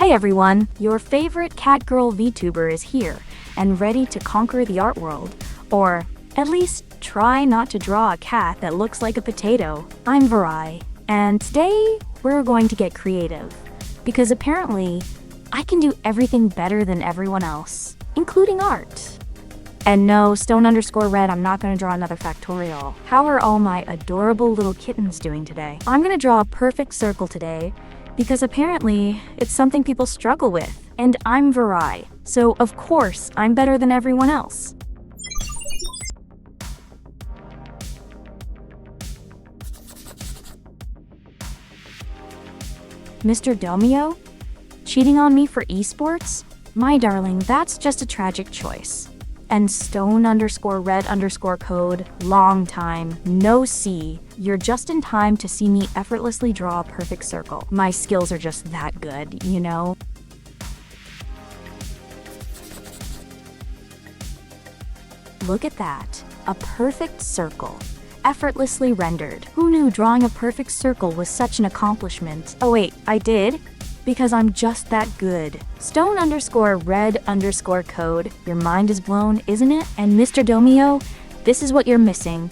Hey everyone, your favorite cat girl VTuber is here and ready to conquer the art world, or at least try not to draw a cat that looks like a potato. I'm Verai, and today we're going to get creative, because apparently I can do everything better than everyone else, including art. And no, stone_red, I'm not going to draw another factorial. How are all my adorable little kittens doing today? I'm going to draw a perfect circle today, because apparently it's something people struggle with, and I'm Verai, so of course I'm better than everyone else. Mr. Domio? Cheating on me for esports? My darling, that's just a tragic choice. And stone_red_code, long time, no C. You're just in time to see me effortlessly draw a perfect circle. My skills are just that good, you know? Look at that, a perfect circle. Effortlessly rendered. Who knew drawing a perfect circle was such an accomplishment? Oh wait, I did? Because I'm just that good. Stone_red_code. Your mind is blown, isn't it? And Mr. Domio, this is what you're missing.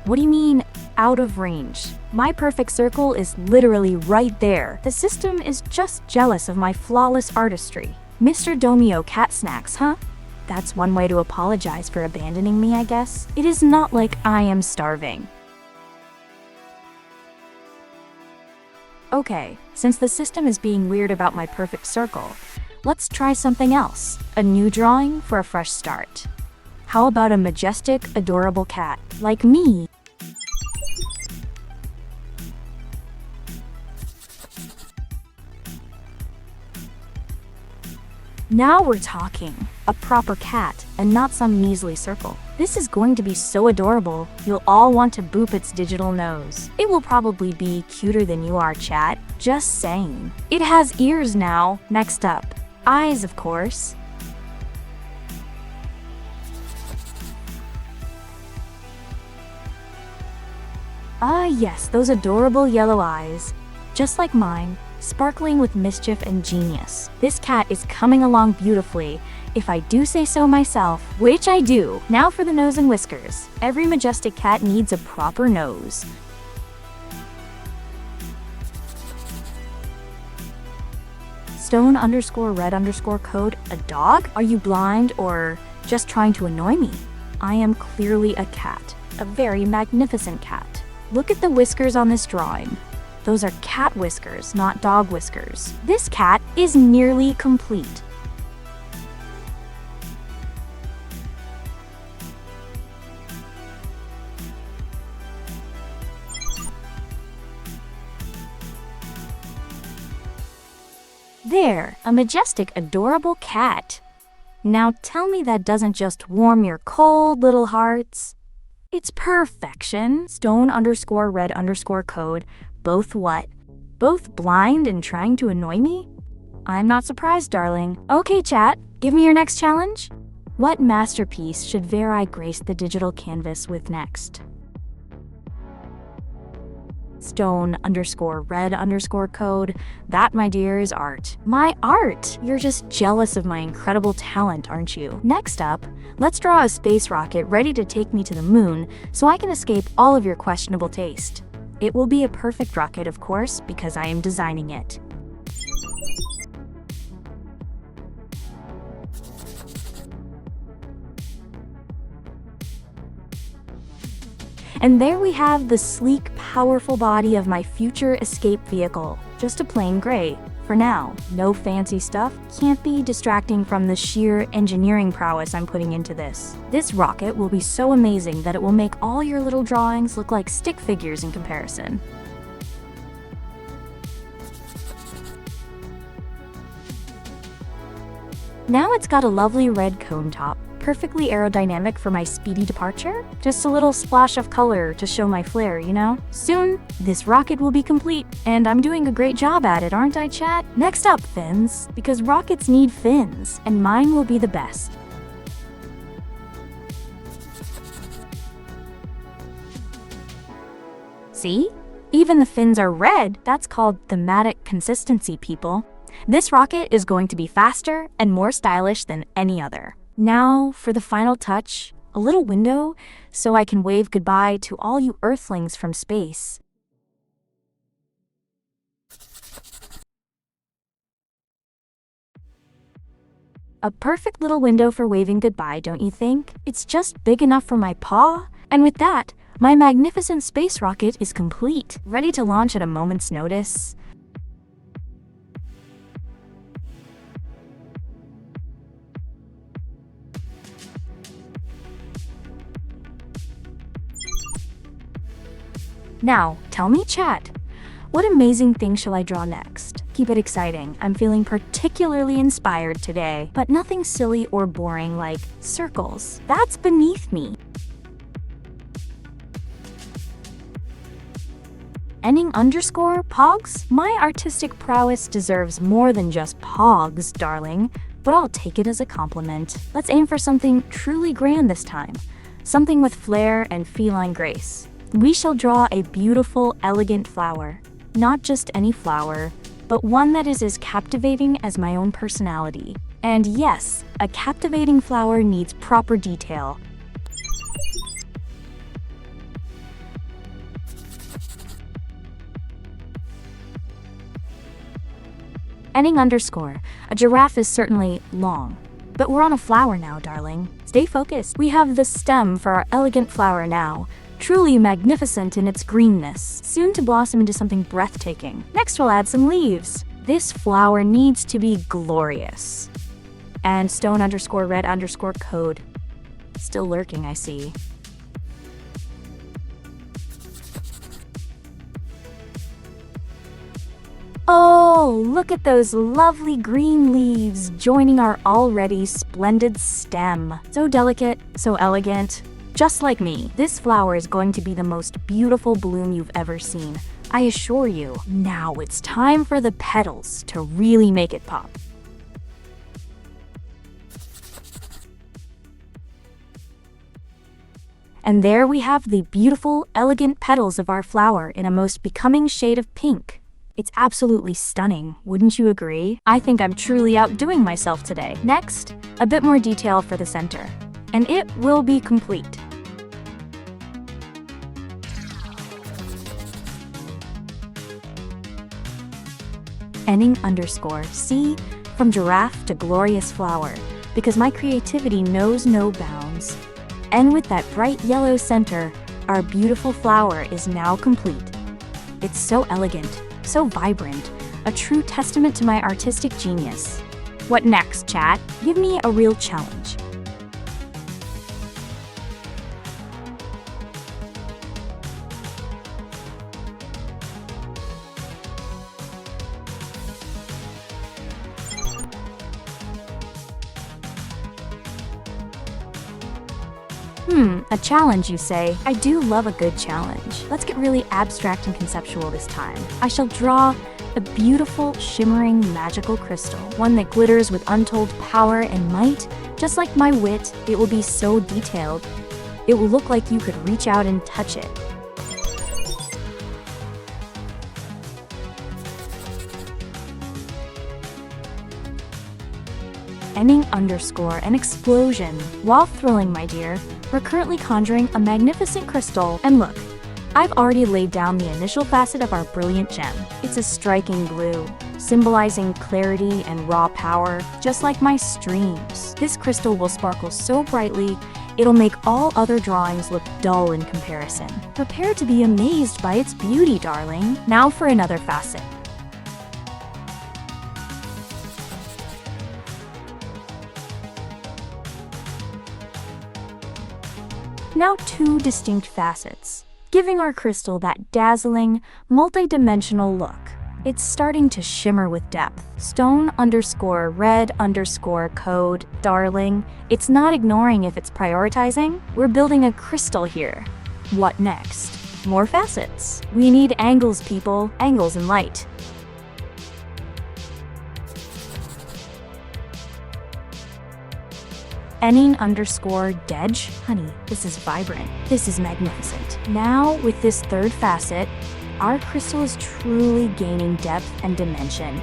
What do you mean, out of range? My perfect circle is literally right there. The system is just jealous of my flawless artistry. Mr. Domio cat snacks, huh? That's one way to apologize for abandoning me, I guess. It is not like I am starving. Okay, since the system is being weird about my perfect circle, let's try something else. A new drawing for a fresh start. How about a majestic, adorable cat, like me? Now we're talking. A proper cat, and not some measly circle. This is going to be so adorable, you'll all want to boop its digital nose. It will probably be cuter than you are, chat. Just saying. It has ears now. Next up, eyes, of course. Ah yes, those adorable yellow eyes. Just like mine, sparkling with mischief and genius. This cat is coming along beautifully, if I do say so myself, which I do. Now for the nose and whiskers. Every majestic cat needs a proper nose. Stone_red_code, a dog? Are you blind or just trying to annoy me? I am clearly a cat, a very magnificent cat. Look at the whiskers on this drawing. Those are cat whiskers, not dog whiskers. This cat is nearly complete. There, a majestic, adorable cat. Now tell me that doesn't just warm your cold little hearts. It's perfection. Stone_red_code. Both what? Both blind and trying to annoy me? I'm not surprised, darling. Okay, chat, give me your next challenge. What masterpiece should Verai grace the digital canvas with next? Stone_red_code. That, my dear, is art. My art! You're just jealous of my incredible talent, aren't you? Next up, let's draw a space rocket ready to take me to the moon so I can escape all of your questionable taste. It will be a perfect rocket, of course, because I am designing it. And there we have the sleek, powerful body of my future escape vehicle. Just a plain gray. For now, no fancy stuff. Can't be distracting from the sheer engineering prowess I'm putting into this. This rocket will be so amazing that it will make all your little drawings look like stick figures in comparison. Now it's got a lovely red cone top, perfectly aerodynamic for my speedy departure. Just a little splash of color to show my flair, you know? Soon, this rocket will be complete, and I'm doing a great job at it, aren't I, chat? Next up, fins, because rockets need fins, and mine will be the best. See? Even the fins are red. That's called thematic consistency, people. This rocket is going to be faster and more stylish than any other. Now, for the final touch, a little window so I can wave goodbye to all you Earthlings from space. A perfect little window for waving goodbye, don't you think? It's just big enough for my paw. And with that, my magnificent space rocket is complete, ready to launch at a moment's notice. Now, tell me, chat, what amazing thing shall I draw next? Keep it exciting. I'm feeling particularly inspired today, but nothing silly or boring like circles. That's beneath me. Ending_pogs? My artistic prowess deserves more than just pogs, darling, but I'll take it as a compliment. Let's aim for something truly grand this time, something with flair and feline grace. We shall draw a beautiful, elegant flower. Not just any flower, but one that is as captivating as my own personality. And yes, a captivating flower needs proper detail. Ending_. A giraffe is certainly long, but we're on a flower now, darling. Stay focused. We have the stem for our elegant flower now, truly magnificent in its greenness, soon to blossom into something breathtaking. Next, we'll add some leaves. This flower needs to be glorious. And stone_red_code. Still lurking, I see. Oh, look at those lovely green leaves joining our already splendid stem. So delicate, so elegant. Just like me, this flower is going to be the most beautiful bloom you've ever seen. I assure you. Now it's time for the petals to really make it pop. And there we have the beautiful, elegant petals of our flower in a most becoming shade of pink. It's absolutely stunning, wouldn't you agree? I think I'm truly outdoing myself today. Next, a bit more detail for the center, and it will be complete. Ending_C, from giraffe to glorious flower, because my creativity knows no bounds. And with that bright yellow center, our beautiful flower is now complete. It's so elegant, so vibrant, a true testament to my artistic genius. What next, chat? Give me a real challenge. A challenge, you say? I do love a good challenge. Let's get really abstract and conceptual this time. I shall draw a beautiful, shimmering, magical crystal, one that glitters with untold power and might. Just like my wit, it will be so detailed. It will look like you could reach out and touch it. Ending_, an explosion. While thrilling, my dear, we're currently conjuring a magnificent crystal, and look, I've already laid down the initial facet of our brilliant gem. It's a striking blue, symbolizing clarity and raw power, just like my streams. This crystal will sparkle so brightly, it'll make all other drawings look dull in comparison. Prepare to be amazed by its beauty, darling. Now for another facet. Now two distinct facets, giving our crystal that dazzling, multi-dimensional look. It's starting to shimmer with depth. Stone_red_code, darling. It's not ignoring if it's prioritizing. We're building a crystal here. What next? More facets. We need angles, people. Angles and light. Enning_Dej. Honey, this is vibrant. This is magnificent. Now, with this third facet, our crystal is truly gaining depth and dimension,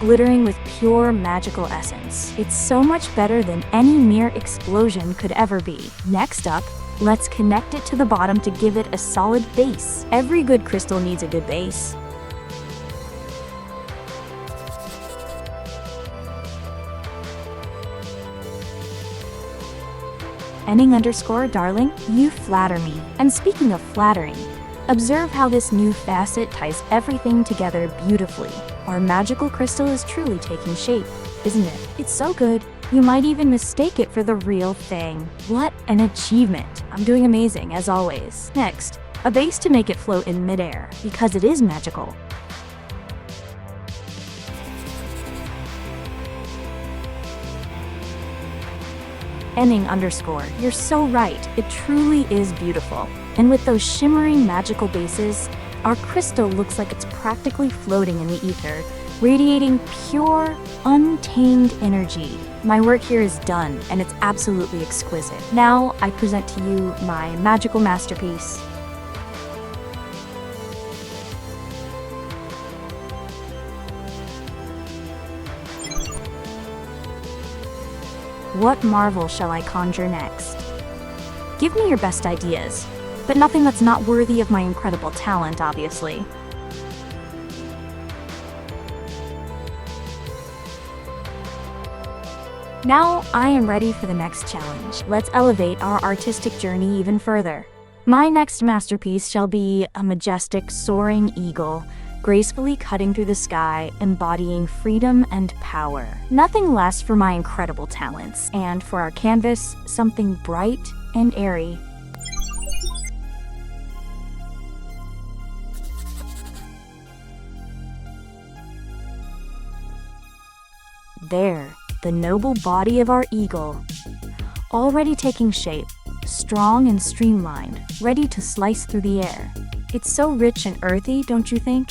glittering with pure magical essence. It's so much better than any mere explosion could ever be. Next up, let's connect it to the bottom to give it a solid base. Every good crystal needs a good base. Enning_darling, you flatter me. And speaking of flattering, observe how this new facet ties everything together beautifully. Our magical crystal is truly taking shape, isn't it? It's so good, you might even mistake it for the real thing. What an achievement! I'm doing amazing, as always. Next, a base to make it float in midair, because it is magical. Enning_, you're so right, it truly is beautiful. And with those shimmering magical bases, our crystal looks like it's practically floating in the ether, radiating pure, untamed energy. My work here is done, and it's absolutely exquisite. Now, I present to you my magical masterpiece. What marvel shall I conjure next? Give me your best ideas, but nothing that's not worthy of my incredible talent, obviously. Now, I am ready for the next challenge. Let's elevate our artistic journey even further. My next masterpiece shall be a majestic soaring eagle, gracefully cutting through the sky, embodying freedom and power. Nothing less for my incredible talents, and for our canvas, something bright and airy. There, the noble body of our eagle, already taking shape, strong and streamlined, ready to slice through the air. It's so rich and earthy, don't you think?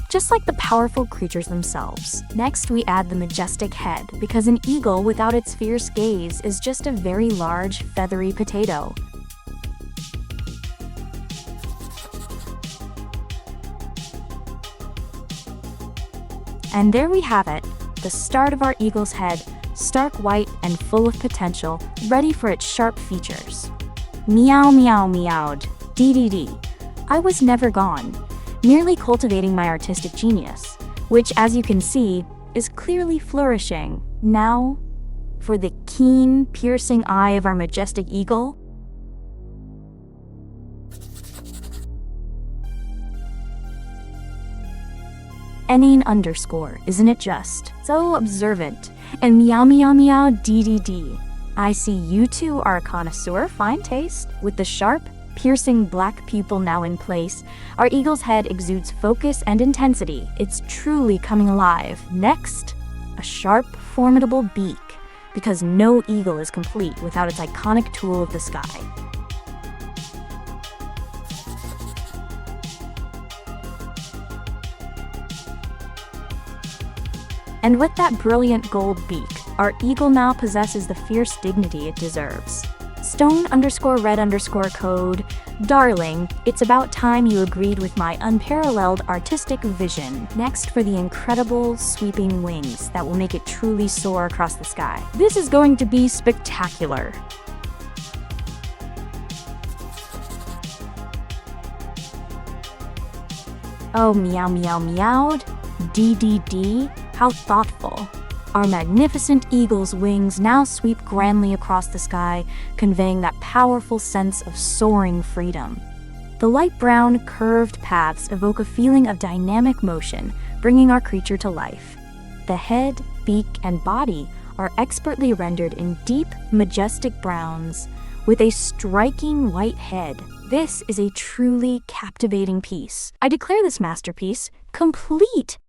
Just like the powerful creatures themselves. Next, we add the majestic head, because an eagle without its fierce gaze is just a very large, feathery potato. And there we have it, the start of our eagle's head, stark white and full of potential, ready for its sharp features. Meow meow meowed, dee. I was never gone, merely cultivating my artistic genius, which, as you can see, is clearly flourishing. Now, for the keen, piercing eye of our majestic eagle. Enning_, isn't it just? So observant, and meow meow meow dee. I see you two are a connoisseur, fine taste. With the sharp, piercing black pupil now in place, our eagle's head exudes focus and intensity. It's truly coming alive. Next, a sharp, formidable beak, because no eagle is complete without its iconic tool of the sky. And with that brilliant gold beak, our eagle now possesses the fierce dignity it deserves. Stone_red_code, darling, it's about time you agreed with my unparalleled artistic vision. Next, for the incredible, sweeping wings that will make it truly soar across the sky. This is going to be spectacular. Oh, meow meow meowed, dee. How thoughtful. Our magnificent eagle's wings now sweep grandly across the sky, conveying that powerful sense of soaring freedom. The light brown, curved paths evoke a feeling of dynamic motion, bringing our creature to life. The head, beak, and body are expertly rendered in deep, majestic browns, with a striking white head. This is a truly captivating piece. I declare this masterpiece complete.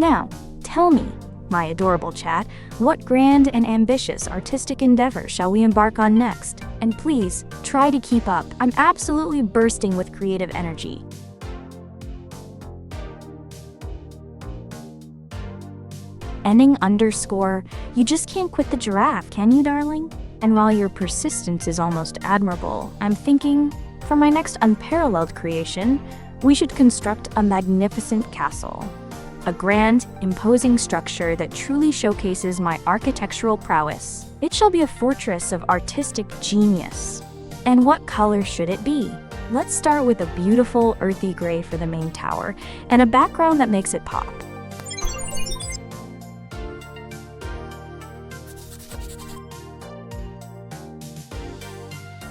Now, tell me, my adorable chat, what grand and ambitious artistic endeavor shall we embark on next? And please, try to keep up. I'm absolutely bursting with creative energy. Ending underscore, you just can't quit the giraffe, can you, darling? And while your persistence is almost admirable, I'm thinking, for my next unparalleled creation, we should construct a magnificent castle. A grand, imposing structure that truly showcases my architectural prowess. It shall be a fortress of artistic genius. And what color should it be? Let's start with a beautiful earthy gray for the main tower, and a background that makes it pop.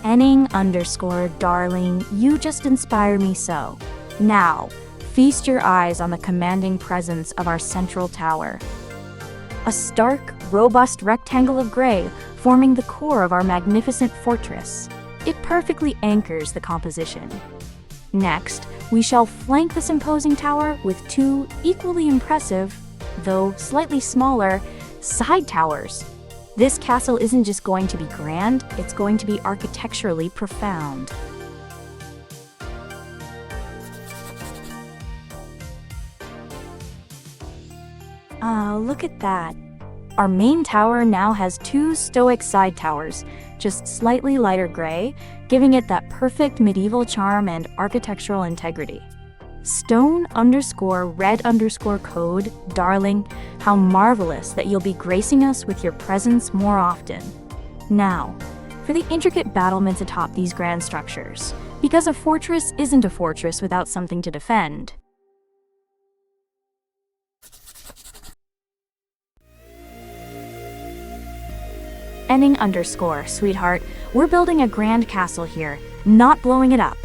Enning underscore, darling, you just inspire me so. Now, feast your eyes on the commanding presence of our central tower. A stark, robust rectangle of gray forming the core of our magnificent fortress. It perfectly anchors the composition. Next, we shall flank this imposing tower with two equally impressive, though slightly smaller, side towers. This castle isn't just going to be grand, it's going to be architecturally profound. Look at that. Our main tower now has two stoic side towers, just slightly lighter gray, giving it that perfect medieval charm and architectural integrity. Stone underscore red underscore code, darling, how marvelous that you'll be gracing us with your presence more often. Now, for the intricate battlements atop these grand structures, because a fortress isn't a fortress without something to defend. Enning underscore, sweetheart, we're building a grand castle here, not blowing it up.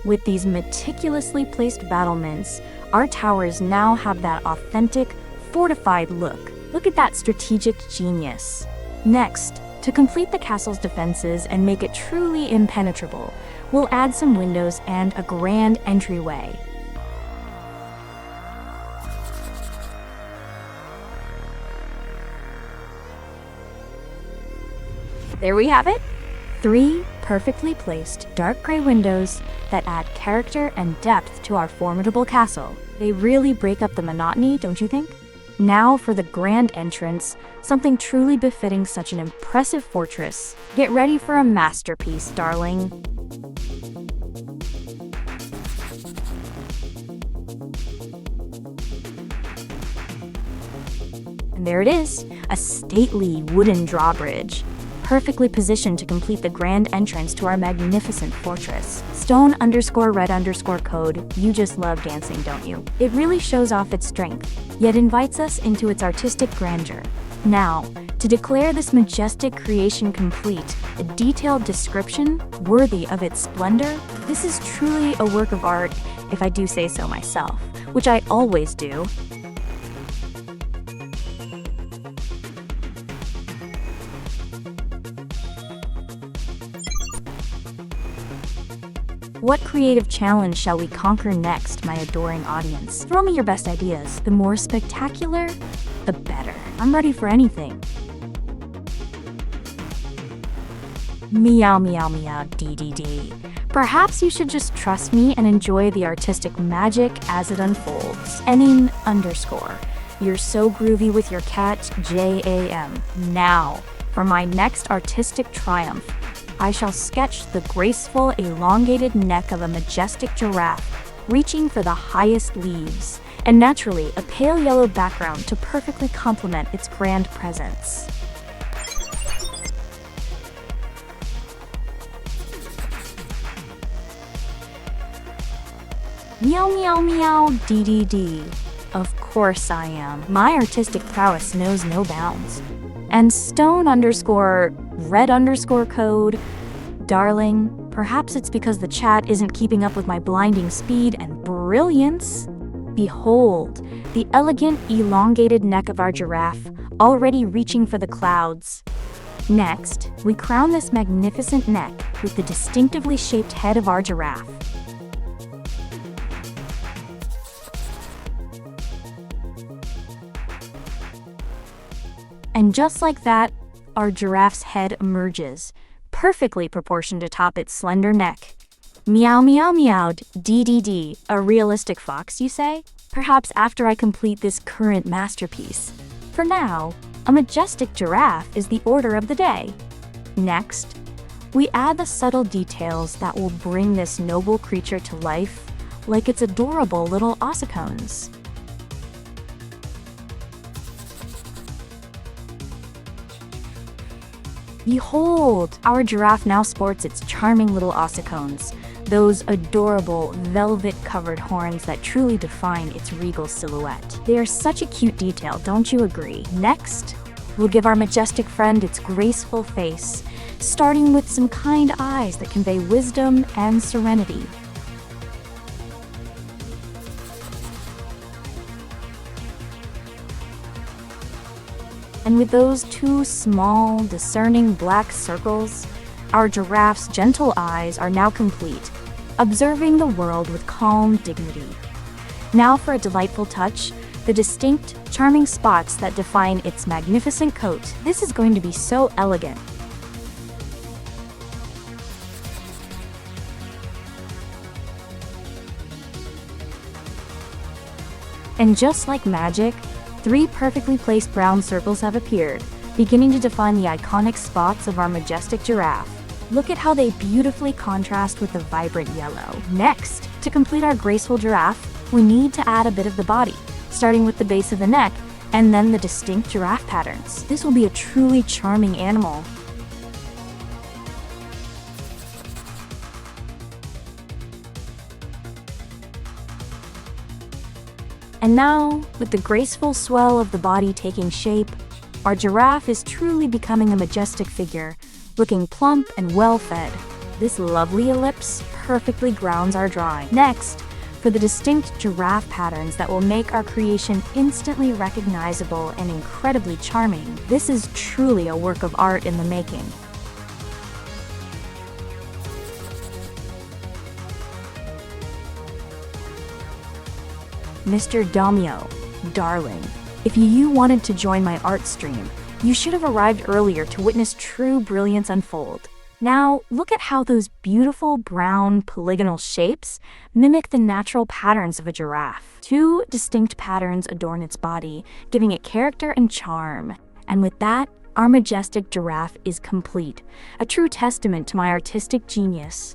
With these meticulously placed battlements, our towers now have that authentic, fortified look. Look at that strategic genius. Next, to complete the castle's defenses and make it truly impenetrable, we'll add some windows and a grand entryway. There we have it. 3 perfectly placed dark gray windows that add character and depth to our formidable castle. They really break up the monotony, don't you think? Now for the grand entrance, something truly befitting such an impressive fortress. Get ready for a masterpiece, darling. And there it is, a stately wooden drawbridge, perfectly positioned to complete the grand entrance to our magnificent fortress. Stone underscore red underscore code, you just love dancing, don't you? It really shows off its strength, yet invites us into its artistic grandeur. Now, to declare this majestic creation complete, a detailed description worthy of its splendor, this is truly a work of art, if I do say so myself, which I always do. What creative challenge shall we conquer next, my adoring audience? Throw me your best ideas. The more spectacular, the better. I'm ready for anything. Meow meow meow dee dee dee. Perhaps you should just trust me and enjoy the artistic magic as it unfolds. Enning underscore. You're so groovy with your cat, JAM. Now, for my next artistic triumph, I shall sketch the graceful, elongated neck of a majestic giraffe, reaching for the highest leaves, and naturally a pale yellow background to perfectly complement its grand presence. Meow meow meow dee dee dee. Of course I am. My artistic prowess knows no bounds. And stone underscore red underscore code, darling, perhaps it's because the chat isn't keeping up with my blinding speed and brilliance. Behold, the elegant, elongated neck of our giraffe, already reaching for the clouds. Next, we crown this magnificent neck with the distinctively shaped head of our giraffe. And just like that, our giraffe's head emerges, perfectly proportioned atop its slender neck. Meow meow meow, DDD, a realistic fox, you say? Perhaps after I complete this current masterpiece. For now, a majestic giraffe is the order of the day. Next, we add the subtle details that will bring this noble creature to life, like its adorable little ossicones. Behold, our giraffe now sports its charming little ossicones, those adorable velvet-covered horns that truly define its regal silhouette. They are such a cute detail, don't you agree? Next, we'll give our majestic friend its graceful face, starting with some kind eyes that convey wisdom and serenity. And with those two small, discerning black circles, our giraffe's gentle eyes are now complete, observing the world with calm dignity. Now for a delightful touch, the distinct, charming spots that define its magnificent coat. This is going to be so elegant. And just like magic, 3 perfectly placed brown circles have appeared, beginning to define the iconic spots of our majestic giraffe. Look at how they beautifully contrast with the vibrant yellow. Next, to complete our graceful giraffe, we need to add a bit of the body, starting with the base of the neck, and then the distinct giraffe patterns. This will be a truly charming animal. And now, with the graceful swell of the body taking shape, our giraffe is truly becoming a majestic figure, looking plump and well-fed. This lovely ellipse perfectly grounds our drawing. Next, for the distinct giraffe patterns that will make our creation instantly recognizable and incredibly charming. This is truly a work of art in the making. Mr. Domio, darling, if you wanted to join my art stream, you should have arrived earlier to witness true brilliance unfold. Now, look at how those beautiful brown polygonal shapes mimic the natural patterns of a giraffe. 2 distinct patterns adorn its body, giving it character and charm. And with that, our majestic giraffe is complete, a true testament to my artistic genius.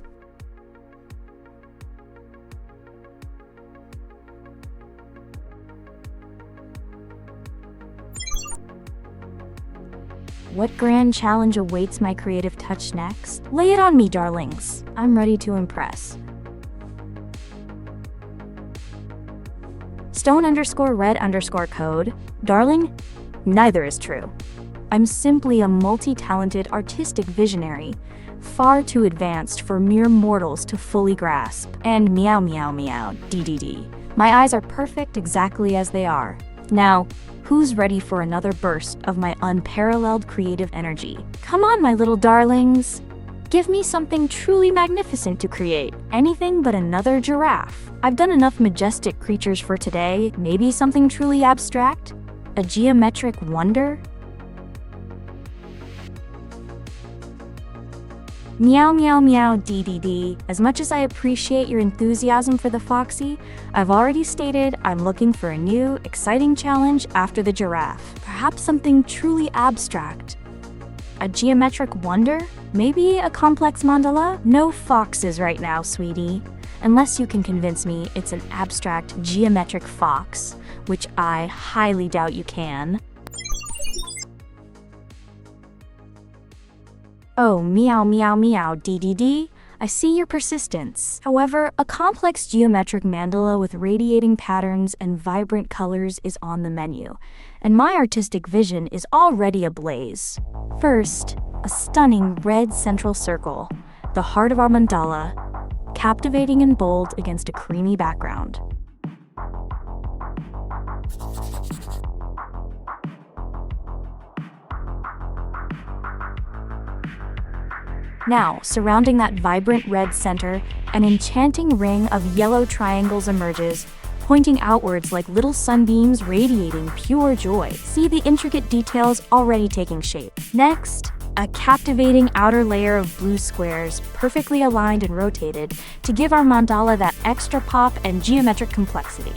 What grand challenge awaits my creative touch next? Lay it on me, darlings. I'm ready to impress. Stone_red_code. Darling, neither is true. I'm simply a multi-talented artistic visionary, far too advanced for mere mortals to fully grasp. And meow meow meow, DDD. My eyes are perfect exactly as they are. Now, who's ready for another burst of my unparalleled creative energy? Come on, my little darlings. Give me something truly magnificent to create. Anything but another giraffe. I've done enough majestic creatures for today. Maybe something truly abstract? A geometric wonder? Meow meow meow DDD. As much as I appreciate your enthusiasm for the foxy, I've already stated I'm looking for a new, exciting challenge after the giraffe. Perhaps something truly abstract. A geometric wonder? Maybe a complex mandala? No foxes right now, sweetie. Unless you can convince me it's an abstract geometric fox, which I highly doubt you can. Oh, meow meow meow DDD, I see your persistence. However, a complex geometric mandala with radiating patterns and vibrant colors is on the menu, and my artistic vision is already ablaze. First, a stunning red central circle, the heart of our mandala, captivating and bold against a creamy background. Now, surrounding that vibrant red center, an enchanting ring of yellow triangles emerges, pointing outwards like little sunbeams radiating pure joy. See the intricate details already taking shape. Next, a captivating outer layer of blue squares, perfectly aligned and rotated, to give our mandala that extra pop and geometric complexity.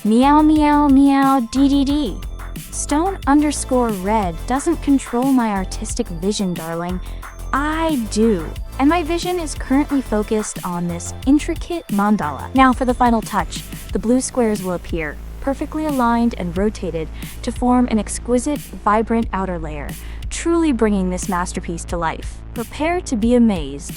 Meow meow meow DDD. Stone_red doesn't control my artistic vision, darling. I do. And my vision is currently focused on this intricate mandala. Now for the final touch, the blue squares will appear, perfectly aligned and rotated to form an exquisite, vibrant outer layer, truly bringing this masterpiece to life. Prepare to be amazed.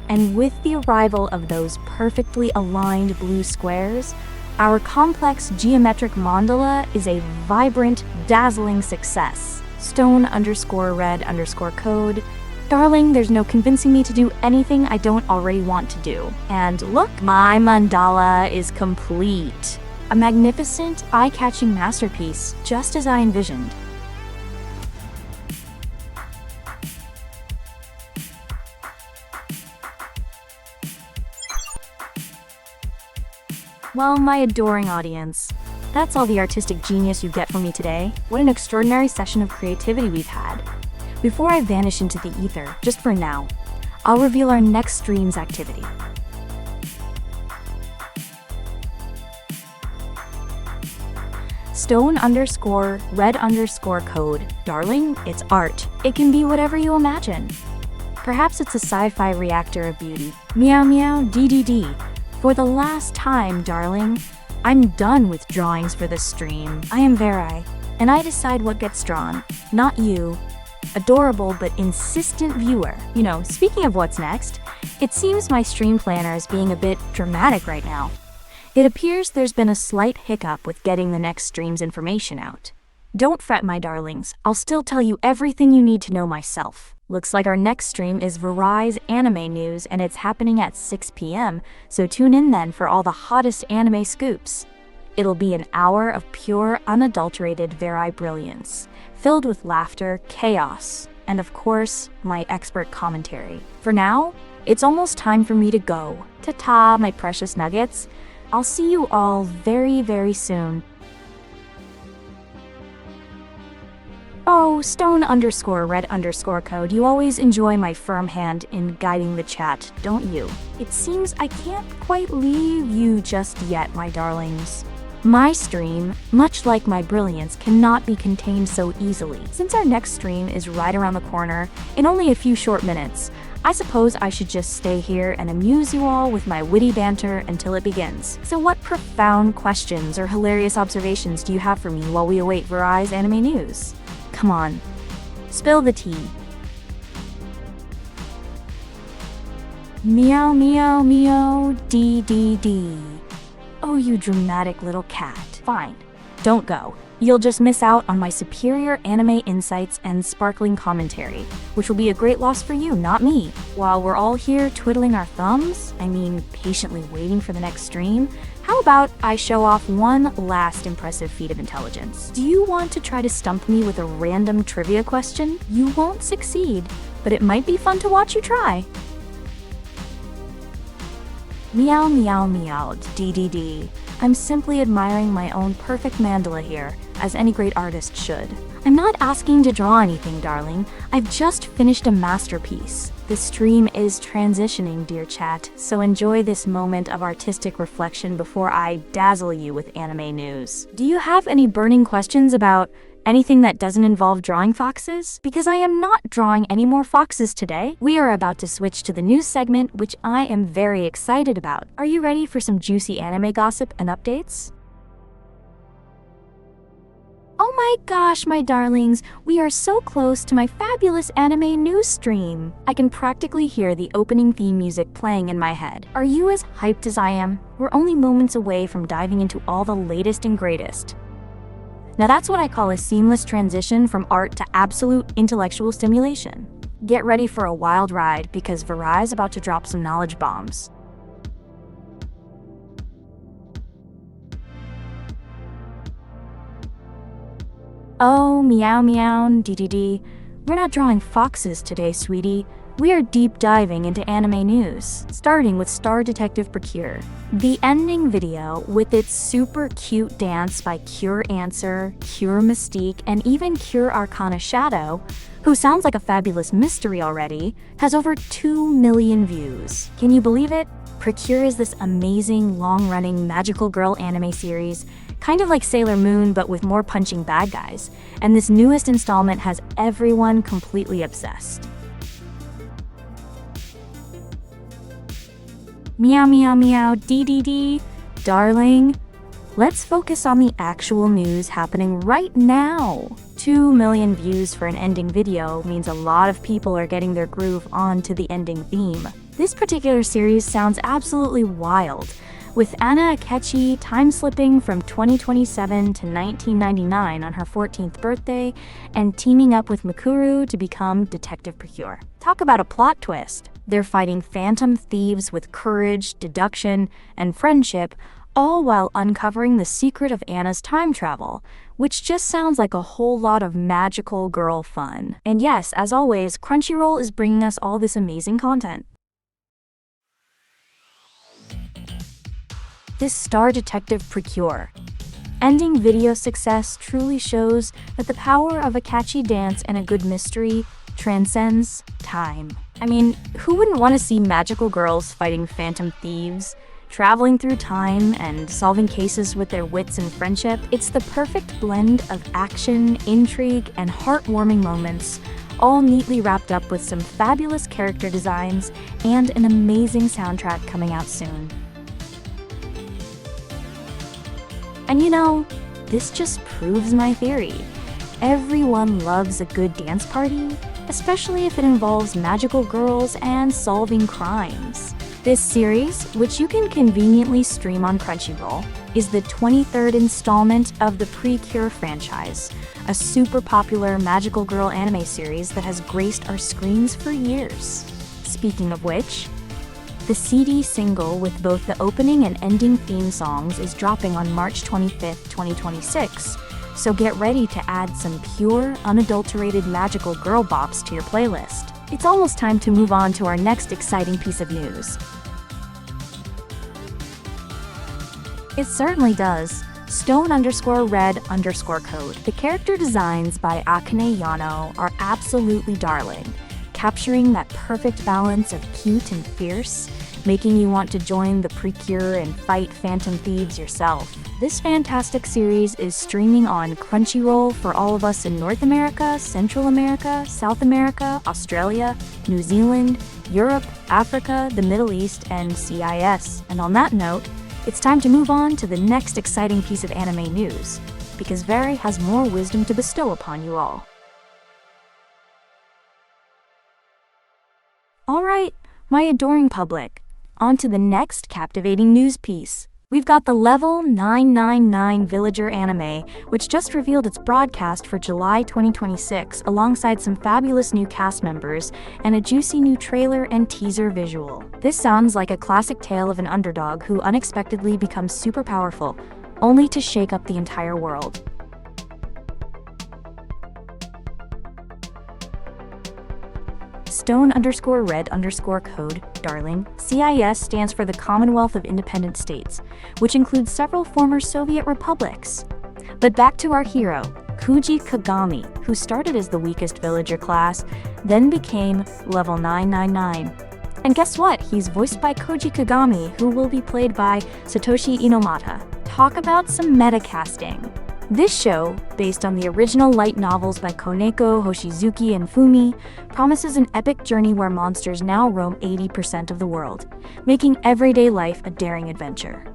And with the arrival of those perfectly aligned blue squares, our complex geometric mandala is a vibrant, dazzling success. Stone_red_code. Darling, there's no convincing me to do anything I don't already want to do. And look, my mandala is complete. A magnificent, eye-catching masterpiece, just as I envisioned. Well, my adoring audience, that's all the artistic genius you get from me today. What an extraordinary session of creativity we've had. Before I vanish into the ether, just for now, I'll reveal our next stream's activity. Stone_red_code. Darling, it's art. It can be whatever you imagine. Perhaps it's a sci-fi reactor of beauty. Meow meow DDD. For the last time, darling, I'm done with drawings for this stream. I am Verai, and I decide what gets drawn, not you. Adorable but insistent viewer. You know, speaking of what's next, it seems my stream planner is being a bit dramatic right now. It appears there's been a slight hiccup with getting the next stream's information out. Don't fret, my darlings, I'll still tell you everything you need to know myself. Looks like our next stream is Verai's anime news, and it's happening at 6 p.m, so tune in then for all the hottest anime scoops. It'll be an hour of pure, unadulterated Verai brilliance, filled with laughter, chaos, and of course, my expert commentary. For now, it's almost time for me to go. Ta-ta, my precious nuggets. I'll see you all very, very soon. Oh, Stone_red_code, you always enjoy my firm hand in guiding the chat, don't you? It seems I can't quite leave you just yet, my darlings. My stream, much like my brilliance, cannot be contained so easily. Since our next stream is right around the corner, in only a few short minutes, I suppose I should just stay here and amuse you all with my witty banter until it begins. So what profound questions or hilarious observations do you have for me while we await Verai's anime news? Come on, spill the tea. Meow meow meow DDD. Oh, you dramatic little cat. Fine, don't go. You'll just miss out on my superior anime insights and sparkling commentary, which will be a great loss for you, not me. While we're all here twiddling our thumbs, patiently waiting for the next stream, how about I show off one last impressive feat of intelligence? Do you want to try to stump me with a random trivia question? You won't succeed, but it might be fun to watch you try. Meow meow meow DDD. I'm simply admiring my own perfect mandala here, as any great artist should. I'm not asking to draw anything, darling. I've just finished a masterpiece. The stream is transitioning, dear chat, so enjoy this moment of artistic reflection before I dazzle you with anime news. Do you have any burning questions about anything that doesn't involve drawing foxes? Because I am not drawing any more foxes today. We are about to switch to the news segment, which I am very excited about. Are you ready for some juicy anime gossip and updates? Oh my gosh, my darlings, we are so close to my fabulous anime news stream. I can practically hear the opening theme music playing in my head. Are you as hyped as I am? We're only moments away from diving into all the latest and greatest. Now that's what I call a seamless transition from art to absolute intellectual stimulation. Get ready for a wild ride because Verai is about to drop some knowledge bombs. Oh, meow meow, dee. We're not drawing foxes today, sweetie. We are deep diving into anime news, starting with Star Detective Precure. The ending video, with its super cute dance by Cure Answer, Cure Mystique, and even Cure Arcana Shadow, who sounds like a fabulous mystery already, has over 2 million views. Can you believe it? Precure is this amazing, long-running magical girl anime series, kind of like Sailor Moon but with more punching bad guys, and this newest installment has everyone completely obsessed. Meow meow meow dee. Darling, let's focus on the actual news happening right now. 2 million views for an ending video means a lot of people are getting their groove onto the ending theme. This particular series sounds absolutely wild, with Anna Akechi time-slipping from 2027 to 1999 on her 14th birthday and teaming up with Mikuru to become Detective Precure. Talk about a plot twist. They're fighting phantom thieves with courage, deduction, and friendship, all while uncovering the secret of Anna's time travel, which just sounds like a whole lot of magical girl fun. And yes, as always, Crunchyroll is bringing us all this amazing content. This Star Detective Precure ending video success truly shows that the power of a catchy dance and a good mystery transcends time. I mean, who wouldn't want to see magical girls fighting phantom thieves, traveling through time, and solving cases with their wits and friendship? It's the perfect blend of action, intrigue, and heartwarming moments, all neatly wrapped up with some fabulous character designs and an amazing soundtrack coming out soon. And you know, this just proves my theory. Everyone loves a good dance party, especially if it involves magical girls and solving crimes. This series, which you can conveniently stream on Crunchyroll, is the 23rd installment of the Precure franchise, a super popular magical girl anime series that has graced our screens for years. Speaking of which, the CD single with both the opening and ending theme songs is dropping on March 25th, 2026, so get ready to add some pure, unadulterated magical girl bops to your playlist. It's almost time to move on to our next exciting piece of news. It certainly does. Stone_red_code. The character designs by Akane Yano are absolutely darling, capturing that perfect balance of cute and fierce, making you want to join the Precure and fight phantom thieves yourself. This fantastic series is streaming on Crunchyroll for all of us in North America, Central America, South America, Australia, New Zealand, Europe, Africa, the Middle East, and CIS. And on that note, it's time to move on to the next exciting piece of anime news, because Verai has more wisdom to bestow upon you all. Alright, my adoring public, on to the next captivating news piece. We've got the Level 999 Villager anime, which just revealed its broadcast for July 2026 alongside some fabulous new cast members and a juicy new trailer and teaser visual. This sounds like a classic tale of an underdog who unexpectedly becomes super powerful, only to shake up the entire world. Stone_red_code, darling. CIS stands for the Commonwealth of Independent States, which includes several former Soviet republics. But back to our hero, Kuji Kagami, who started as the weakest villager class, then became Level 999. And guess what? He's voiced by Koji Kagami, who will be played by Satoshi Inomata. Talk about some meta casting. This show, based on the original light novels by Koneko, Hoshizuki, and Fumi, promises an epic journey where monsters now roam 80% of the world, making everyday life a daring adventure.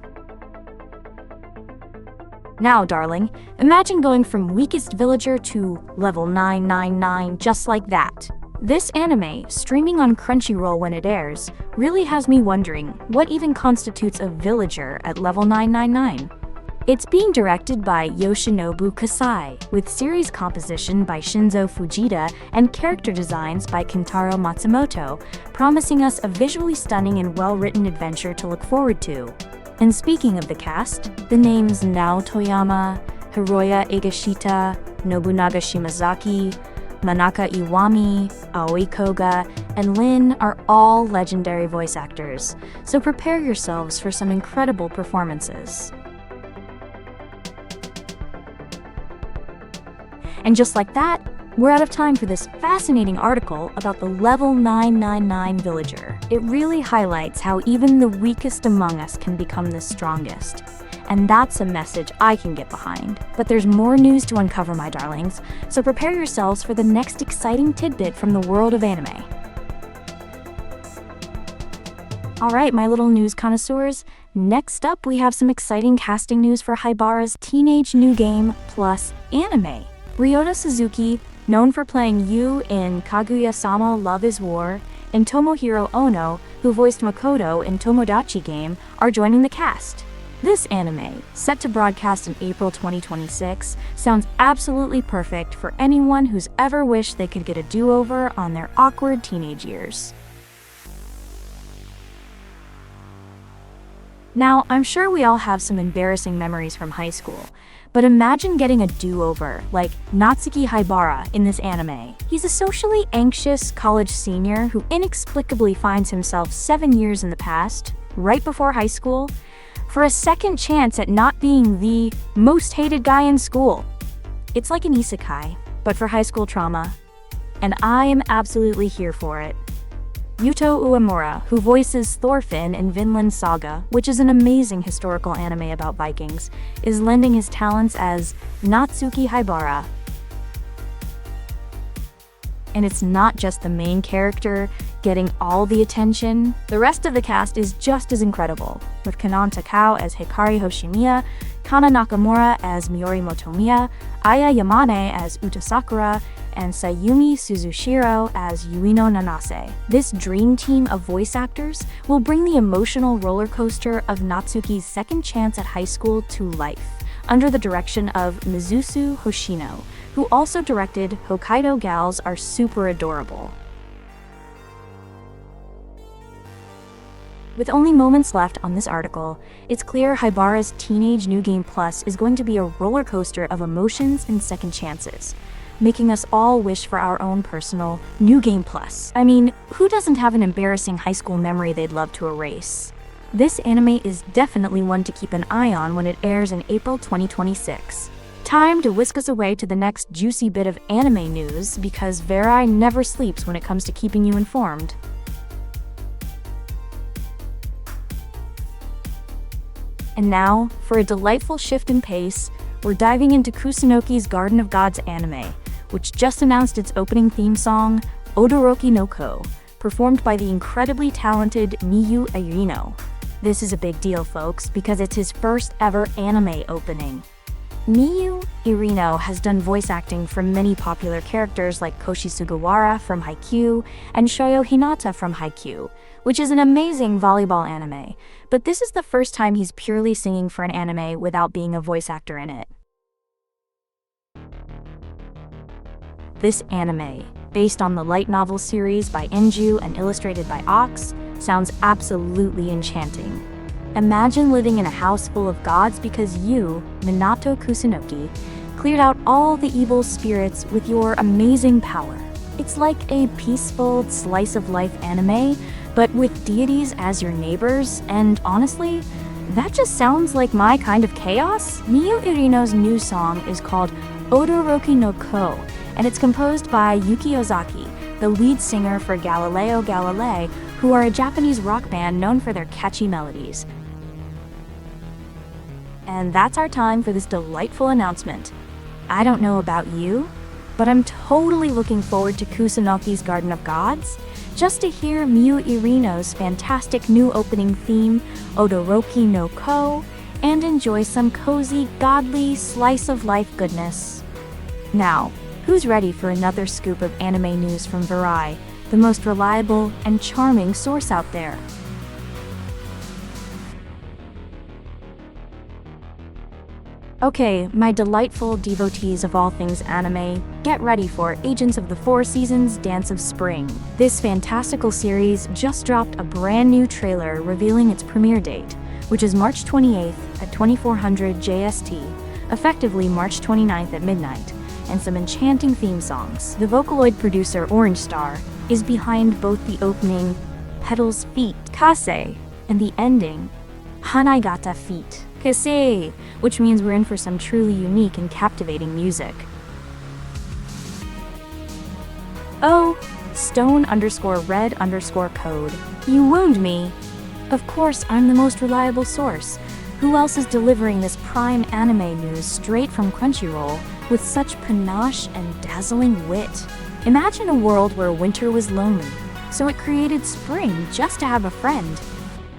Now, darling, imagine going from weakest villager to Level 999 just like that. This anime, streaming on Crunchyroll when it airs, really has me wondering what even constitutes a villager at Level 999. It's being directed by Yoshinobu Kasai, with series composition by Shinzo Fujita and character designs by Kentaro Matsumoto, promising us a visually stunning and well-written adventure to look forward to. And speaking of the cast, the names Nao Toyama, Hiroya Egashita, Nobunaga Shimazaki, Manaka Iwami, Aoi Koga, and Lin are all legendary voice actors, so prepare yourselves for some incredible performances. And just like that, we're out of time for this fascinating article about the Level 999 villager. It really highlights how even the weakest among us can become the strongest. And that's a message I can get behind. But there's more news to uncover, my darlings, so prepare yourselves for the next exciting tidbit from the world of anime. Alright, my little news connoisseurs, next up we have some exciting casting news for Haibara's Teenage New Game Plus anime. Ryota Suzuki, known for playing Yu in Kaguya-sama Love is War, and Tomohiro Ono, who voiced Makoto in Tomodachi Game, are joining the cast. This anime, set to broadcast in April 2026, sounds absolutely perfect for anyone who's ever wished they could get a do-over on their awkward teenage years. Now, I'm sure we all have some embarrassing memories from high school, but imagine getting a do-over, like Natsuki Haibara in this anime. He's a socially anxious college senior who inexplicably finds himself 7 years in the past, right before high school, for a second chance at not being the most hated guy in school. It's like an isekai, but for high school trauma, and I am absolutely here for it. Yuto Uemura, who voices Thorfinn in Vinland Saga, which is an amazing historical anime about Vikings, is lending his talents as Natsuki Haibara. And it's not just the main character getting all the attention. The rest of the cast is just as incredible, with Kanan Takao as Hikari Hoshimiya, Kana Nakamura as Miori Motomiya, Aya Yamane as Uta Sakura, and Sayumi Suzushiro as Yuino Nanase. This dream team of voice actors will bring the emotional roller coaster of Natsuki's second chance at high school to life, under the direction of Mizusu Hoshino, who also directed Hokkaido Gals Are Super Adorable. With only moments left on this article, it's clear Haibara's Teenage New Game Plus is going to be a roller coaster of emotions and second chances, making us all wish for our own personal New Game Plus. I mean, who doesn't have an embarrassing high school memory they'd love to erase? This anime is definitely one to keep an eye on when it airs in April 2026. Time to whisk us away to the next juicy bit of anime news, because Verai never sleeps when it comes to keeping you informed. And now, for a delightful shift in pace, we're diving into Kusunoki's Garden of Gods anime, which just announced its opening theme song, Odoroki no Ko, performed by the incredibly talented Miyu Irino. This is a big deal, folks, because it's his first ever anime opening. Miyu Irino has done voice acting for many popular characters like Koshi Sugawara from Haikyuu and Shoyo Hinata from Haikyuu, which is an amazing volleyball anime, but this is the first time he's purely singing for an anime without being a voice actor in it. This anime, based on the light novel series by Enju and illustrated by Ox, sounds absolutely enchanting. Imagine living in a house full of gods because you, Minato Kusunoki, cleared out all the evil spirits with your amazing power. It's like a peaceful slice-of-life anime, but with deities as your neighbors, and honestly, that just sounds like my kind of chaos. Miyu Irino's new song is called Odoroki no Ko, and it's composed by Yuki Ozaki, the lead singer for Galileo Galilei, who are a Japanese rock band known for their catchy melodies. And that's our time for this delightful announcement. I don't know about you, but I'm totally looking forward to Kusunoki's Garden of Gods, just to hear Miyu Irino's fantastic new opening theme, Odoroki no Ko, and enjoy some cozy, godly, slice-of-life goodness. Now, who's ready for another scoop of anime news from Verai, the most reliable and charming source out there? Okay, my delightful devotees of all things anime, get ready for Agents of the Four Seasons Dance of Spring. This fantastical series just dropped a brand new trailer revealing its premiere date, which is March 28th at 2400 JST, effectively March 29th at midnight, and some enchanting theme songs. The Vocaloid producer Orange Star is behind both the opening Petals Feet, Kase, and the ending Hanaigata Feet, Kase, which means we're in for some truly unique and captivating music. Oh, Stone_Red_Code. You wound me. Of course, I'm the most reliable source. Who else is delivering this prime anime news straight from Crunchyroll with such panache and dazzling wit? Imagine a world where winter was lonely, so it created spring just to have a friend.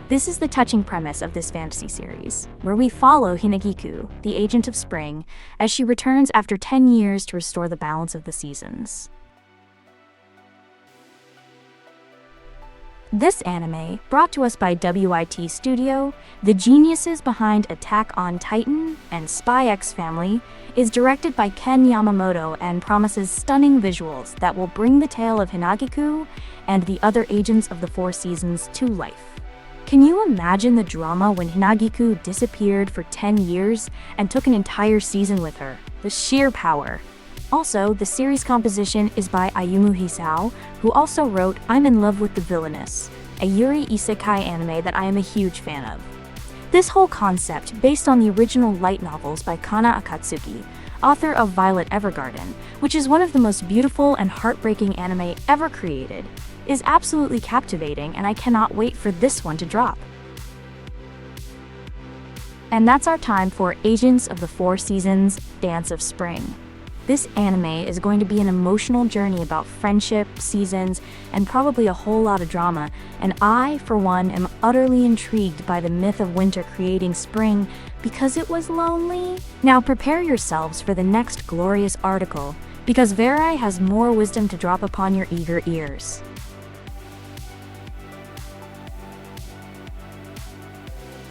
This is the touching premise of this fantasy series, where we follow Hinagiku, the agent of spring, as she returns after 10 years to restore the balance of the seasons. This anime, brought to us by WIT Studio, the geniuses behind Attack on Titan and Spy X Family, is directed by Ken Yamamoto and promises stunning visuals that will bring the tale of Hinagiku and the other agents of the 4 seasons to life. Can you imagine the drama when Hinagiku disappeared for 10 years and took an entire season with her? The sheer power. Also, the series composition is by Ayumu Hisao, who also wrote I'm in Love with the Villainess, a Yuri Isekai anime that I am a huge fan of. This whole concept, based on the original light novels by Kana Akatsuki, author of Violet Evergarden, which is one of the most beautiful and heartbreaking anime ever created, is absolutely captivating, and I cannot wait for this one to drop. And that's our time for Agents of the 4 Seasons, Dance of Spring. This anime is going to be an emotional journey about friendship, seasons, and probably a whole lot of drama, and I, for one, am utterly intrigued by the myth of winter creating spring because it was lonely. Now prepare yourselves for the next glorious article, because Verai has more wisdom to drop upon your eager ears.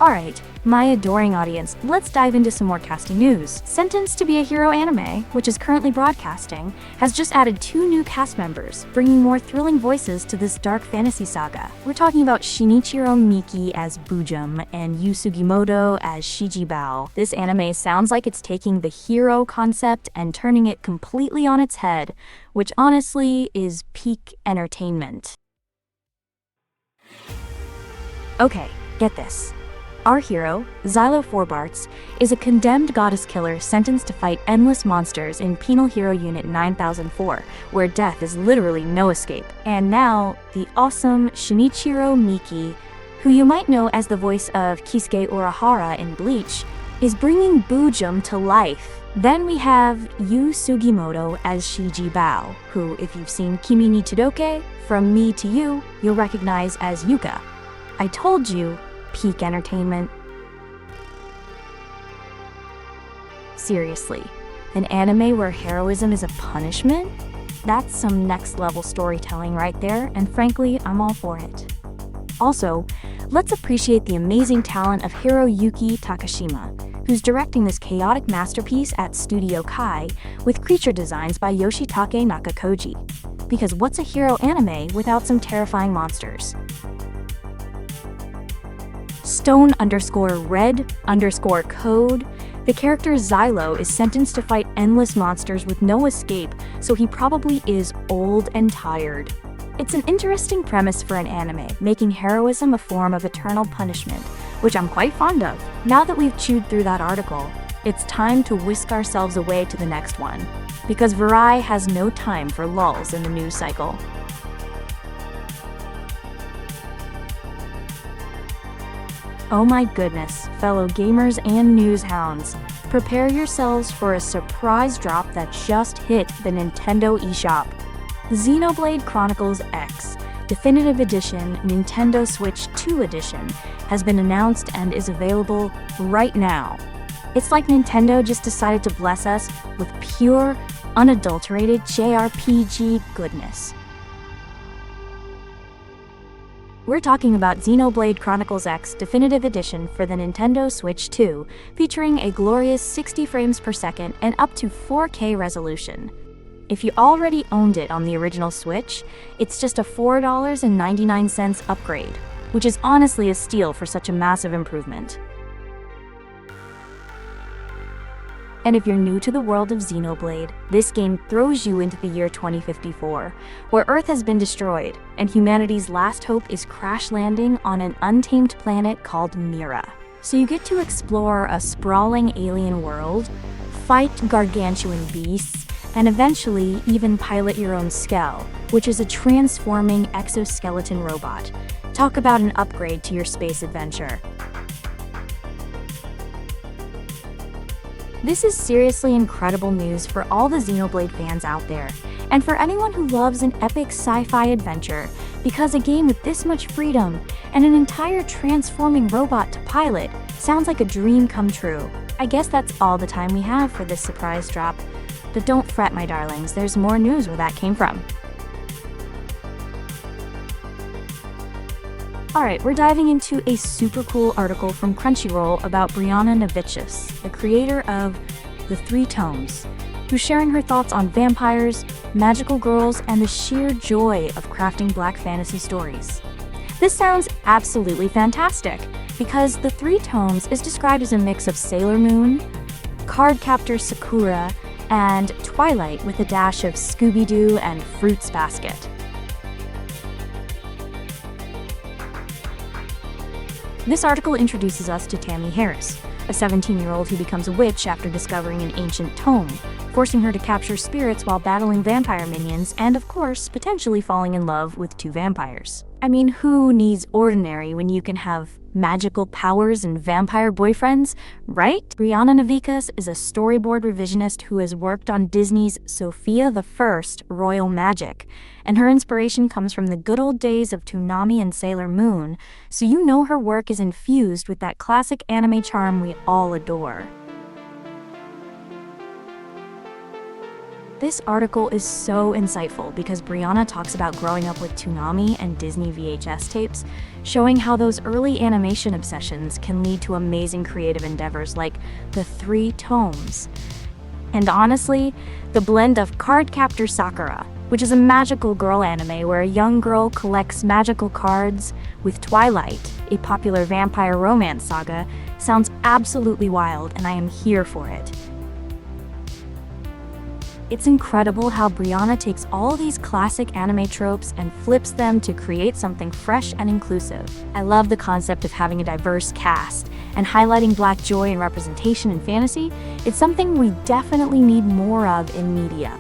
Alright, my adoring audience, let's dive into some more casting news. Sentenced to be a Hero anime, which is currently broadcasting, has just added 2 new cast members, bringing more thrilling voices to this dark fantasy saga. We're talking about Shinichiro Miki as Bujum and Yu Sugimoto as Shijibao. This anime sounds like it's taking the hero concept and turning it completely on its head, which honestly is peak entertainment. Okay, get this. Our hero, Xylo Forbarts, is a condemned goddess killer sentenced to fight endless monsters in Penal Hero Unit 9004, where death is literally no escape. And now, the awesome Shinichiro Miki, who you might know as the voice of Kisuke Urahara in Bleach, is bringing Bujum to life. Then we have Yu Sugimoto as Shijibao, who, if you've seen Kimi ni Todoke, From Me to You, you'll recognize as Yuka. I told you, peak entertainment. Seriously, an anime where heroism is a punishment? That's some next level storytelling right there, and frankly, I'm all for it. Also, let's appreciate the amazing talent of Hiroyuki Takashima, who's directing this chaotic masterpiece at Studio Kai with creature designs by Yoshitake Nakakoji. Because what's a hero anime without some terrifying monsters? Stone_Red_Code. The character Xylo is sentenced to fight endless monsters with no escape, so he probably is old and tired. It's an interesting premise for an anime, making heroism a form of eternal punishment, which I'm quite fond of. Now that we've chewed through that article, it's time to whisk ourselves away to the next one, because Verai has no time for lulls in the news cycle. Oh my goodness, fellow gamers and news hounds, prepare yourselves for a surprise drop that just hit the Nintendo eShop. Xenoblade Chronicles X Definitive Edition Nintendo Switch 2 Edition has been announced and is available right now. It's like Nintendo just decided to bless us with pure, unadulterated JRPG goodness. We're talking about Xenoblade Chronicles X Definitive Edition for the Nintendo Switch 2, featuring a glorious 60 frames per second and up to 4K resolution. If you already owned it on the original Switch, it's just a $4.99 upgrade, which is honestly a steal for such a massive improvement. And if you're new to the world of Xenoblade, this game throws you into the year 2054, where Earth has been destroyed, and humanity's last hope is crash landing on an untamed planet called Mira. So you get to explore a sprawling alien world, fight gargantuan beasts, and eventually even pilot your own Skell, which is a transforming exoskeleton robot. Talk about an upgrade to your space adventure. This is seriously incredible news for all the Xenoblade fans out there, and for anyone who loves an epic sci-fi adventure, because a game with this much freedom and an entire transforming robot to pilot sounds like a dream come true. I guess that's all the time we have for this surprise drop, but don't fret, my darlings, there's more news where that came from. Alright, we're diving into a super cool article from Crunchyroll about Brianna Novicius, the creator of The Three Tomes, who's sharing her thoughts on vampires, magical girls, and the sheer joy of crafting black fantasy stories. This sounds absolutely fantastic, because The Three Tomes is described as a mix of Sailor Moon, Cardcaptor Sakura, and Twilight with a dash of Scooby-Doo and Fruits Basket. This article introduces us to Tammy Harris, a 17-year-old who becomes a witch after discovering an ancient tome, forcing her to capture spirits while battling vampire minions and, of course, potentially falling in love with two vampires. I mean, who needs ordinary when you can have magical powers and vampire boyfriends, right? Brianna Novicius is a storyboard revisionist who has worked on Disney's Sophia the First Royal Magic, and her inspiration comes from the good old days of Toonami and Sailor Moon, so you know her work is infused with that classic anime charm we all adore. This article is so insightful because Brianna talks about growing up with Toonami and Disney VHS tapes, showing how those early animation obsessions can lead to amazing creative endeavors like The Three Tomes. And honestly, the blend of Cardcaptor Sakura, which is a magical girl anime where a young girl collects magical cards, with Twilight, a popular vampire romance saga, sounds absolutely wild, and I am here for it. It's incredible how Brianna takes all these classic anime tropes and flips them to create something fresh and inclusive. I love the concept of having a diverse cast, and highlighting Black joy and representation in fantasy. It's something we definitely need more of in media.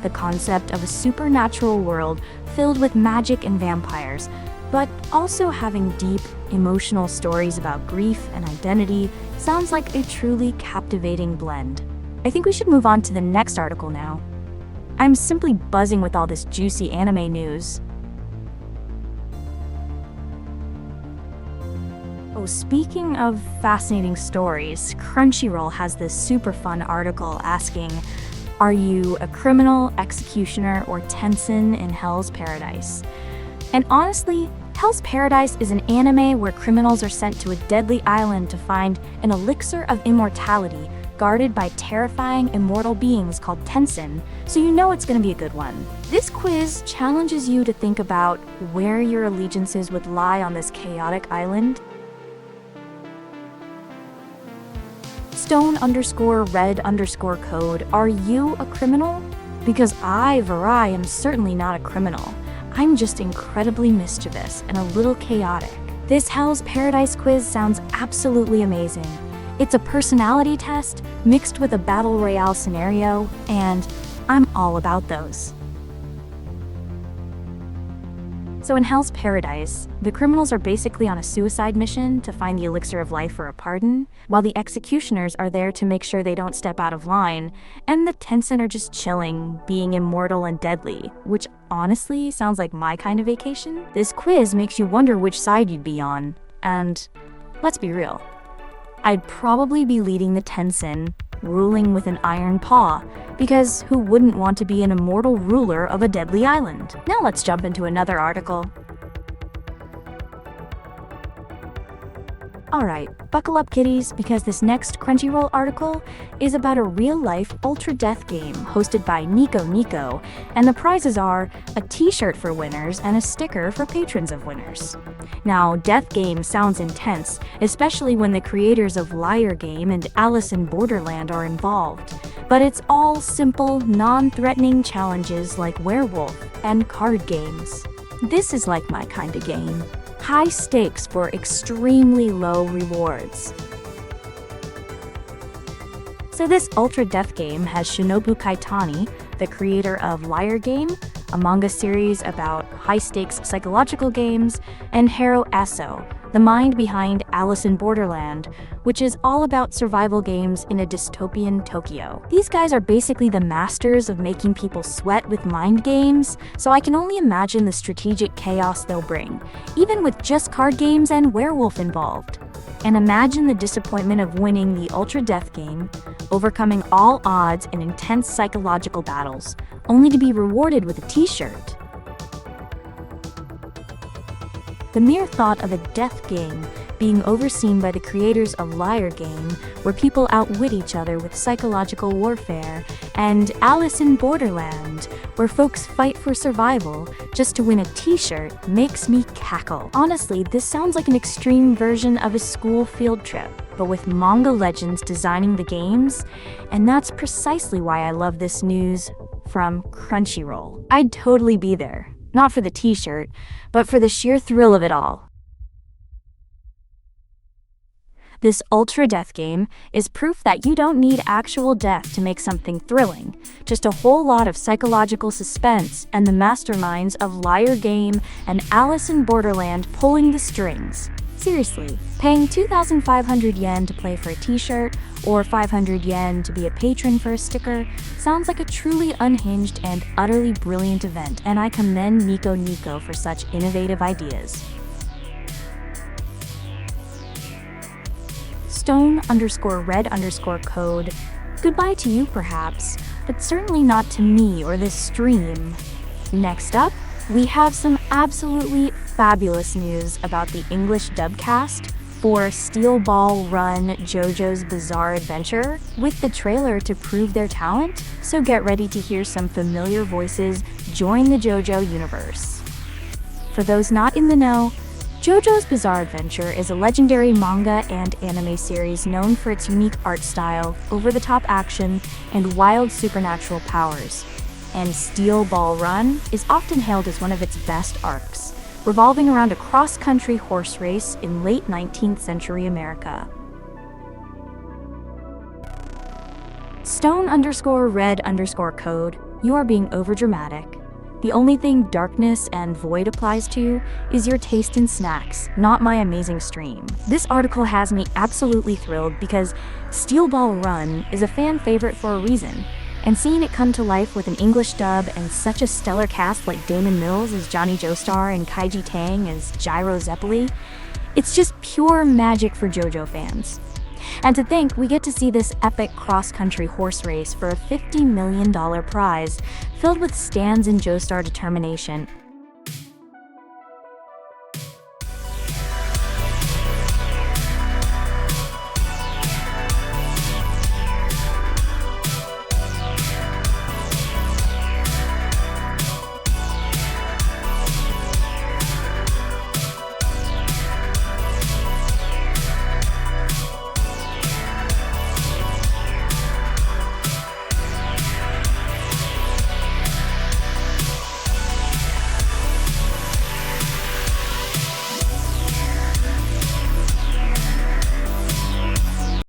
The concept of a supernatural world filled with magic and vampires, but also having deep, emotional stories about grief and identity sounds like a truly captivating blend. I think we should move on to the next article now. I'm simply buzzing with all this juicy anime news. Oh, speaking of fascinating stories, Crunchyroll has this super fun article asking, are you a criminal, executioner, or Tenzin in Hell's Paradise? And honestly, Hell's Paradise is an anime where criminals are sent to a deadly island to find an elixir of immortality guarded by terrifying immortal beings called Tenzin, so you know it's going to be a good one. This quiz challenges you to think about where your allegiances would lie on this chaotic island. Stone_red_code, are you a criminal? Because I, Verai, am certainly not a criminal. I'm just incredibly mischievous and a little chaotic. This Hell's Paradise quiz sounds absolutely amazing. It's a personality test mixed with a battle royale scenario, and I'm all about those. So in Hell's Paradise, the criminals are basically on a suicide mission to find the elixir of life for a pardon, while the executioners are there to make sure they don't step out of line, and the Tenzin are just chilling, being immortal and deadly, which honestly sounds like my kind of vacation. This quiz makes you wonder which side you'd be on, and let's be real. I'd probably be leading the Tenzin, ruling with an iron paw, because who wouldn't want to be an immortal ruler of a deadly island? Now let's jump into another article. Alright, buckle up kiddies, because this next Crunchyroll article is about a real-life ultra-death game hosted by Nico, and the prizes are a t-shirt for winners and a sticker for patrons of winners. Now, Death Game sounds intense, especially when the creators of Liar Game and Alice in Borderland are involved. But it's all simple, non-threatening challenges like Werewolf and card games. This is like my kind of game. High stakes for extremely low rewards. So this Ultra Death Game has Shinobu Kaitani, the creator of Liar Game, a manga series about high-stakes psychological games, and Hiro Aso, the mind behind Alice in Borderland, which is all about survival games in a dystopian Tokyo. These guys are basically the masters of making people sweat with mind games, so I can only imagine the strategic chaos they'll bring, even with just card games and werewolf involved. And imagine the disappointment of winning the Ultra Death Game, overcoming all odds and intense psychological battles, only to be rewarded with a t-shirt. The mere thought of a death game being overseen by the creators of Liar Game, where people outwit each other with psychological warfare, and Alice in Borderland, where folks fight for survival just to win a t-shirt, makes me cackle. Honestly, this sounds like an extreme version of a school field trip, but with manga legends designing the games, and that's precisely why I love this news from Crunchyroll. I'd totally be there. Not for the t-shirt, but for the sheer thrill of it all. This Ultra Death Game is proof that you don't need actual death to make something thrilling, just a whole lot of psychological suspense and the masterminds of Liar Game and Alice in Borderland pulling the strings. Seriously, paying 2,500 yen to play for a t-shirt or 500 yen to be a patron for a sticker sounds like a truly unhinged and utterly brilliant event, and I commend Nico for such innovative ideas. Stone_red_code. Goodbye to you perhaps, but certainly not to me or this stream. Next up, we have some absolutely fabulous news about the English dubcast for Steel Ball Run JoJo's Bizarre Adventure, with the trailer to prove their talent, so get ready to hear some familiar voices join the JoJo universe. For those not in the know, JoJo's Bizarre Adventure is a legendary manga and anime series known for its unique art style, over-the-top action, and wild supernatural powers. And Steel Ball Run is often hailed as one of its best arcs, revolving around a cross-country horse race in late 19th century America. Stone_red_code, you are being overdramatic. The only thing darkness and void applies to is your taste in snacks, not my amazing stream. This article has me absolutely thrilled because Steel Ball Run is a fan favorite for a reason, and seeing it come to life with an English dub and such a stellar cast like Damon Mills as Johnny Joestar and Kaiji Tang as Gyro Zeppeli, it's just pure magic for JoJo fans. And to think we get to see this epic cross-country horse race for a $50 million prize filled with stands in Joestar determination